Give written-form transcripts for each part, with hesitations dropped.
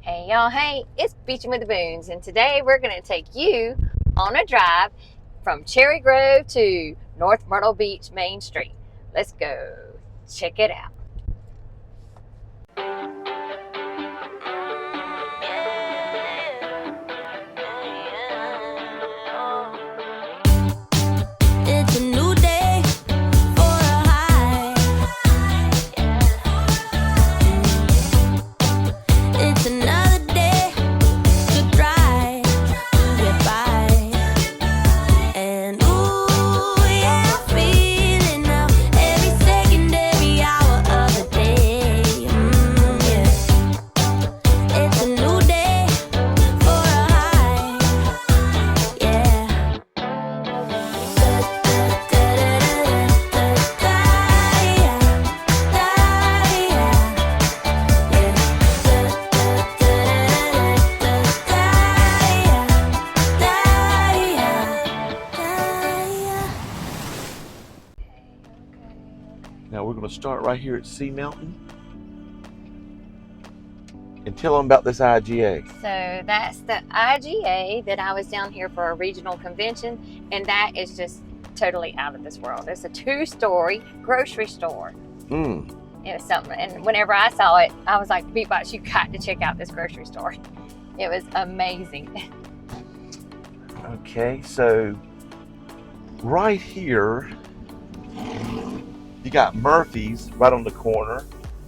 Hey y'all, hey, it's Beachin With The Boones, and today we're going to take you on a drive from Cherry Grove to North Myrtle Beach Main Street. Let's go check it out. It's a new day for a high. It's another day to try to get by. And ooh, yeah, I'm feeling now every second, every hour of the day. Yeah. It's a new day for a high. Yeah. Now we're going to start right here at Sea Mountain and tell them about this IGA. So that's the IGA that I was down here for a regional convention, and that is just totally out of this world. It's a 2-story grocery store. It was something, and whenever I saw it, I was like, Beatbox, you got to check out this grocery store. It was amazing. Okay, so right here you got Murphy's right on the corner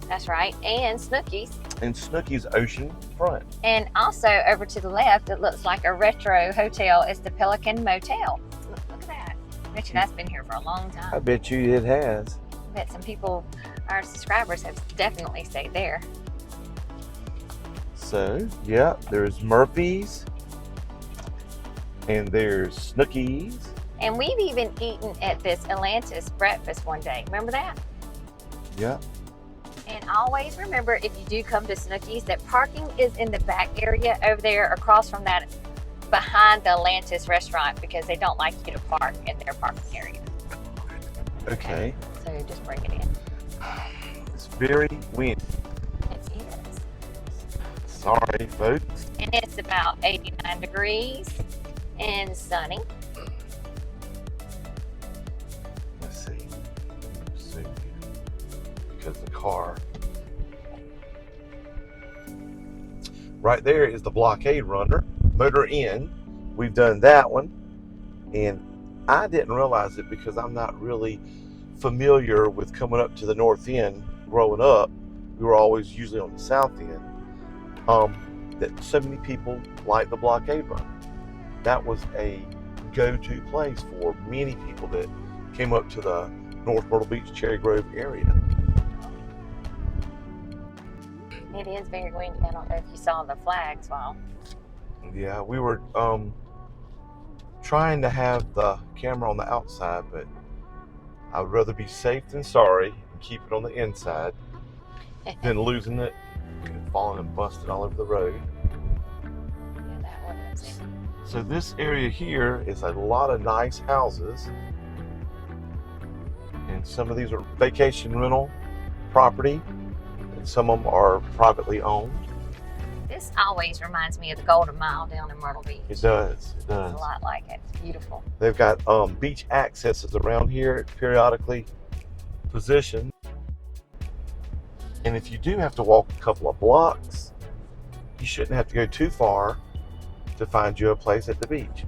That's right, and Snooki's. and Snooki's Oceanfront. And also over to the left, it looks like a retro hotel. It's the Pelican Motel. Look at that. I bet you that's been here for a long time. I bet you it has. I bet some people, our subscribers, have definitely stayed there. So, yeah, there's Murphy's and there's Snooki's. And we've even eaten at this Atlantis breakfast one day. Remember that? Yeah. And always remember, if you do come to Snooki's, that parking is in the back area over there across from that, behind the Atlantis restaurant, because they don't like you to park in their parking area. Okay. So just bring it in. It's very windy. It is. Sorry, folks. And it's about 89 degrees and sunny. Let's see. Zoom here. Because the car. Right there is the blockade runner, Motor Inn. We've done that one. And I didn't realize it because I'm not really familiar with coming up to the North End growing up. We were always usually on the South End. That so many people like the blockade runner. That was a go-to place for many people that came up to the North Myrtle Beach, Cherry Grove area. It is very windy. I don't know if you saw the flags. Well, Yeah, we were trying to have the camera on the outside, but I would rather be safe than sorry and keep it on the inside than losing it and falling and busting all over the road. yeah, that one. That's it. So this area here is a lot of nice houses, and some of these are vacation rental property, and some of them are privately owned. This always reminds me of the Golden Mile down in Myrtle Beach. It does, it It's does. a lot like it. It's beautiful. They've got beach accesses around here, periodically positioned. And if you do have to walk a couple of blocks, you shouldn't have to go too far to find you a place at the beach.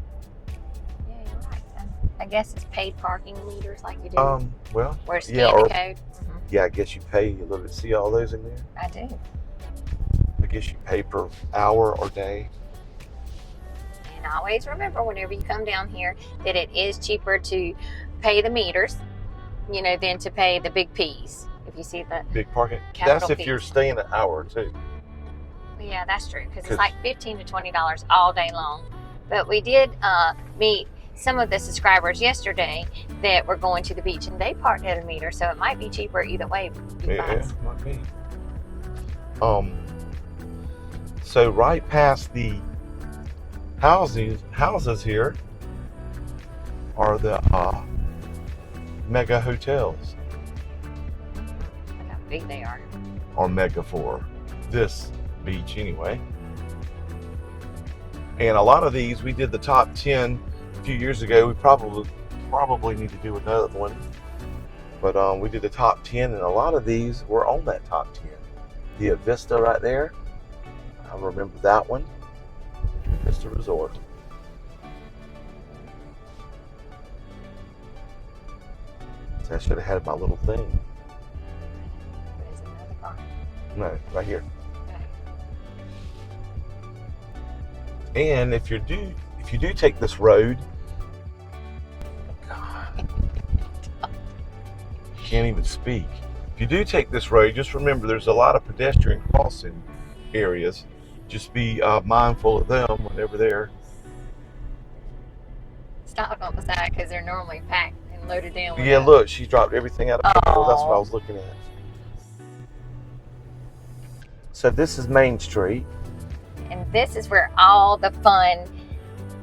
Yeah, you're right. I guess it's paid parking meters like you do. Well, Where's yeah, scan or the code? yeah, I guess you pay a little bit. See all those in there? I do. I guess you pay per hour or day. And always remember, whenever you come down here, that it is cheaper to pay the meters, than to pay the big P's. If you see that. Big parking. Capital That's if P. you're staying an hour or two. Yeah, that's true, because 'Cause- it's like $15 to $20 all day long. But we did meet some of the subscribers yesterday that were going to the beach, and they parked at a meter, so it might be cheaper either way. Yeah, might be. So right past the houses here are the mega hotels, Look how big they are. or mega for this beach anyway. And a lot of these, we did the top 10 a few years ago. We probably need to do another one. But we did the top 10, and a lot of these were on that top 10. The Vista right there, I remember that one. Vista Resort. So I should have had my little thing. There's another car. No, right here. Okay. And if you do take this road, God, can't even speak. If you do take this road, just remember there's a lot of pedestrian crossing areas. Just be mindful of them whenever they're. Stopped on the side because they're normally packed and loaded down. Yeah, look, she dropped everything out of control. That's what I was looking at. So this is Main Street. And this is where all the fun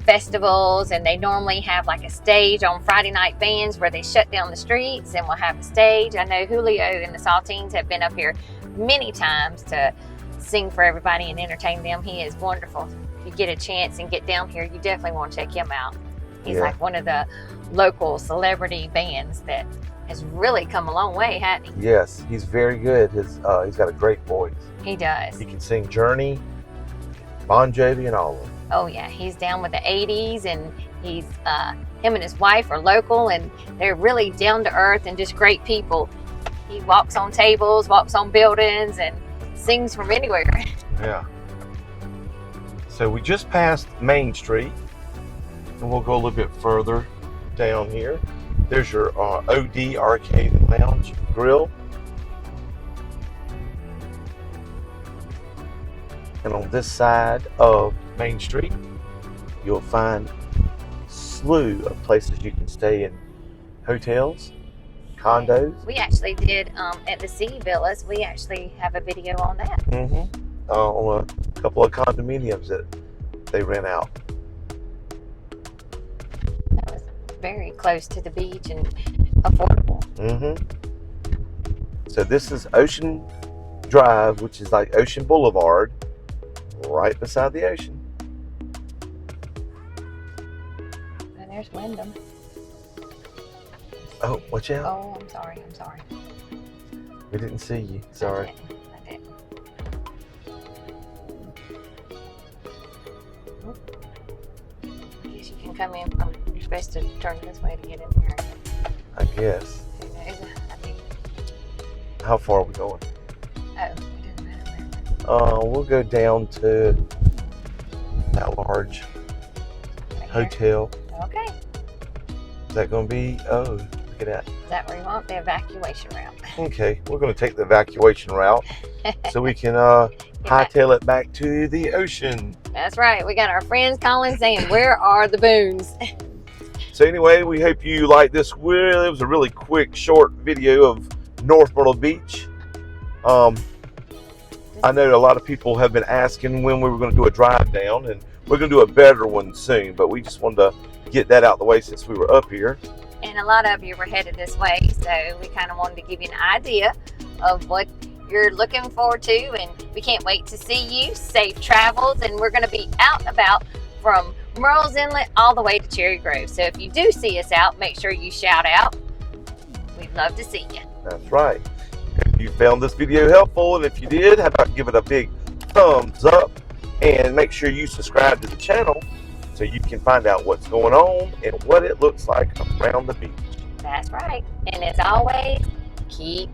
festivals, and they normally have like a stage on Friday night bands where they shut down the streets and we'll have a stage. I know Julio and the Saltines have been up here many times to sing for everybody and entertain them. He is wonderful. If you get a chance and get down here, you definitely want to check him out. He's like one of the local celebrity bands that has really come a long way, hasn't he? Yes, he's very good. He's got a great voice. He does. He can sing Journey, Bon Jovi, and all of them. Oh yeah, he's down with the 80s, and he's him and his wife are local, and they're really down to earth and just great people. He walks on tables, walks on buildings, and sings from anywhere. Yeah. So we just passed Main Street, and we'll go a little bit further down here. There's your OD Arcade and Lounge Grill. And on this side of Main Street, you'll find a slew of places you can stay in: hotels, condos. We actually did at the Sea Villas. We actually have a video on that. On a couple of condominiums that they rent out. That was very close to the beach and affordable. So this is Ocean Drive, which is like Ocean Boulevard, right beside the ocean. And there's Wyndham. Oh, watch out. Oh, I'm sorry. We didn't see you. Sorry. I didn't. I guess you can come in from, you're supposed to turn this way to get in here. I guess. Who knows? I think. How far are we going? Oh, it doesn't matter. We'll go down to that large Right hotel. here. Okay. Is that going to be? Oh, look at that. Is that where you want the evacuation route? Okay, we're going to take the evacuation route so we can hightail it back to the ocean. That's right. We got our friends calling saying, "Where are the Boones?" So anyway, we hope you like this. It was a really quick, short video of North Myrtle Beach. I know a lot of people have been asking when we were going to do a drive down, and we're going to do a better one soon, but we just wanted to get that out the way since we were up here. And a lot of you were headed this way, so we kind of wanted to give you an idea of what you're looking forward to, and we can't wait to see you. Safe travels, and we're going to be out and about from Murrells Inlet all the way to Cherry Grove. So if you do see us out, make sure you shout out. We'd love to see you. That's right. If you found this video helpful, and if you did, how about give it a big thumbs up, and make sure you subscribe to the channel so you can find out what's going on and what it looks like around the beach. That's right. And as always, keep